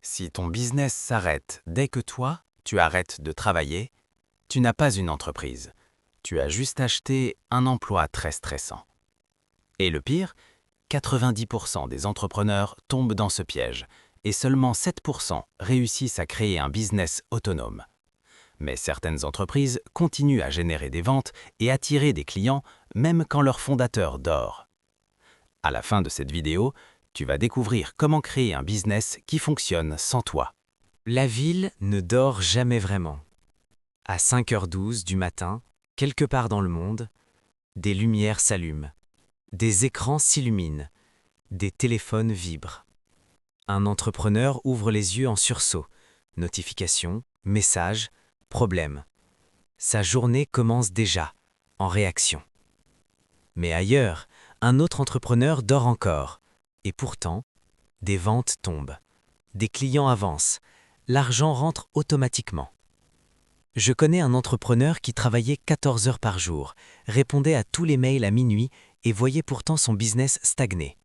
Si ton business s'arrête dès que toi, tu arrêtes de travailler, tu n'as pas une entreprise. Tu as juste acheté un emploi très stressant. Et le pire, 90% des entrepreneurs tombent dans ce piège et seulement 7% réussissent à créer un business autonome. Mais certaines entreprises continuent à générer des ventes et attirer des clients même quand leur fondateur dort. À la fin de cette vidéo, tu vas découvrir comment créer un business qui fonctionne sans toi. La ville ne dort jamais vraiment. À 5h12 du matin, quelque part dans le monde, des lumières s'allument, des écrans s'illuminent, des téléphones vibrent. Un entrepreneur ouvre les yeux en sursaut. Notifications, messages, problèmes. Sa journée commence déjà, en réaction. Mais ailleurs, un autre entrepreneur dort encore. Et pourtant, des ventes tombent. Des clients avancent. L'argent rentre automatiquement. Je connais un entrepreneur qui travaillait 14 heures par jour, répondait à tous les mails à minuit et voyait pourtant son business stagner.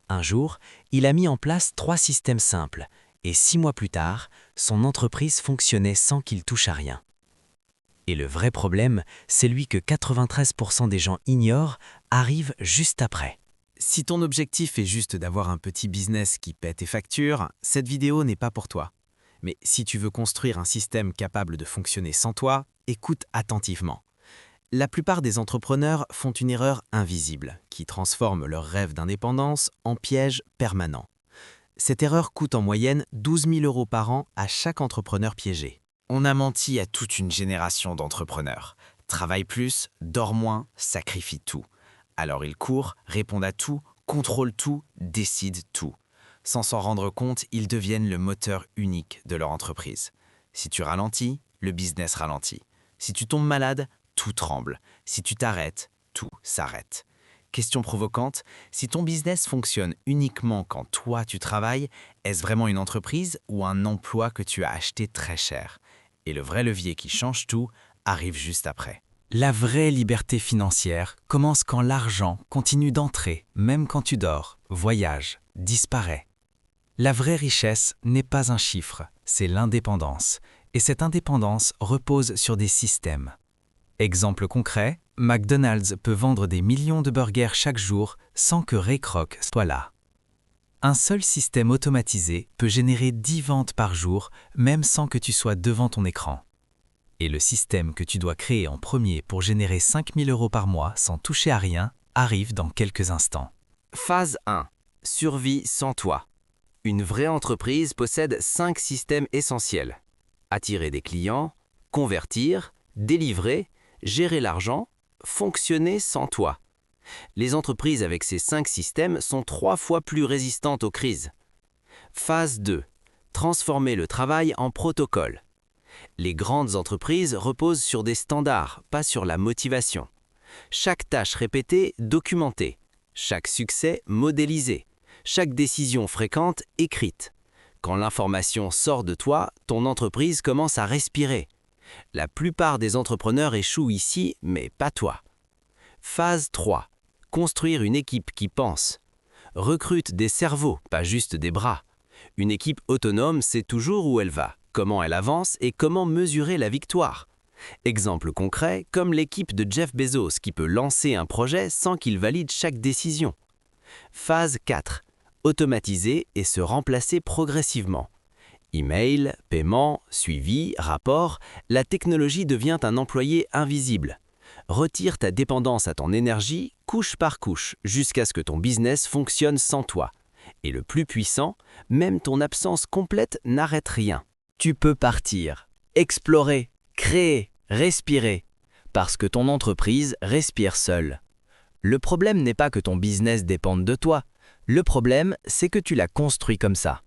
Un jour, il a mis en place 3 systèmes simples et 6 mois plus tard, son entreprise fonctionnait sans qu'il touche à rien. Et le vrai problème, c'est lui que 93% des gens ignorent, arrive juste après. Si ton objectif est juste d'avoir un petit business qui paie tes factures, cette vidéo n'est pas pour toi. Mais si tu veux construire un système capable de fonctionner sans toi, écoute attentivement. La plupart des entrepreneurs font une erreur invisible qui transforme leur rêve d'indépendance en piège permanent. Cette erreur coûte en moyenne 12 000 € par an à chaque entrepreneur piégé. On a menti à toute une génération d'entrepreneurs. Travaille plus, dort moins, sacrifie tout. Alors ils courent, répondent à tout, contrôlent tout, décident tout. Sans s'en rendre compte, ils deviennent le moteur unique de leur entreprise. Si tu ralentis, le business ralentit. Si tu tombes malade, tout tremble. Si tu t'arrêtes, tout s'arrête. Question provocante, si ton business fonctionne uniquement quand toi tu travailles, est-ce vraiment une entreprise ou un emploi que tu as acheté très cher? Et le vrai levier qui change tout arrive juste après. La vraie liberté financière commence quand l'argent continue d'entrer, même quand tu dors, voyages, disparaît. La vraie richesse n'est pas un chiffre, c'est l'indépendance. Et cette indépendance repose sur des systèmes. Exemple concret, McDonald's peut vendre des millions de burgers chaque jour sans que Ray Kroc soit là. Un seul système automatisé peut générer 10 ventes par jour, même sans que tu sois devant ton écran. Et le système que tu dois créer en premier pour générer 5 000 € par mois sans toucher à rien arrive dans quelques instants. Phase 1. Survie sans toi. Une vraie entreprise possède 5 systèmes essentiels. Attirer des clients, convertir, délivrer, gérer l'argent, fonctionner sans toi. Les entreprises avec ces 5 systèmes sont 3 fois plus résistantes aux crises. Phase 2. Transformer le travail en protocole. Les grandes entreprises reposent sur des standards, pas sur la motivation. Chaque tâche répétée, documentée. Chaque succès, modélisé. Chaque décision fréquente, écrite. Quand l'information sort de toi, ton entreprise commence à respirer. La plupart des entrepreneurs échouent ici, mais pas toi. Phase 3. Construire une équipe qui pense. Recrute des cerveaux, pas juste des bras. Une équipe autonome sait toujours où elle va, comment elle avance et comment mesurer la victoire. Exemple concret, comme l'équipe de Jeff Bezos qui peut lancer un projet sans qu'il valide chaque décision. Phase 4. Automatiser et se remplacer progressivement. Email, paiement, suivi, rapport, la technologie devient un employé invisible. Retire ta dépendance à ton énergie, couche par couche, jusqu'à ce que ton business fonctionne sans toi. Et le plus puissant, même ton absence complète n'arrête rien. Tu peux partir, explorer, créer, respirer, parce que ton entreprise respire seule. Le problème n'est pas que ton business dépende de toi. Le problème, c'est que tu l'as construit comme ça.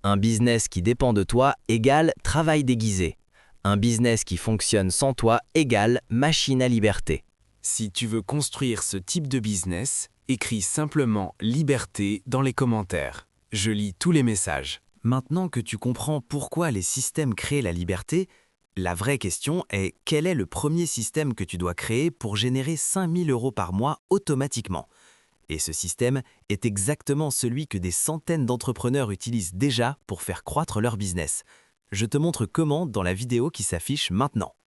Un business qui dépend de toi égale travail déguisé. Un business qui fonctionne sans toi égale machine à liberté. Si tu veux construire ce type de business, écris simplement « liberté » dans les commentaires. Je lis tous les messages. Maintenant que tu comprends pourquoi les systèmes créent la liberté, la vraie question est quel est le premier système que tu dois créer pour générer 5 000 € par mois automatiquement? Et ce système est exactement celui que des centaines d'entrepreneurs utilisent déjà pour faire croître leur business. Je te montre comment dans la vidéo qui s'affiche maintenant.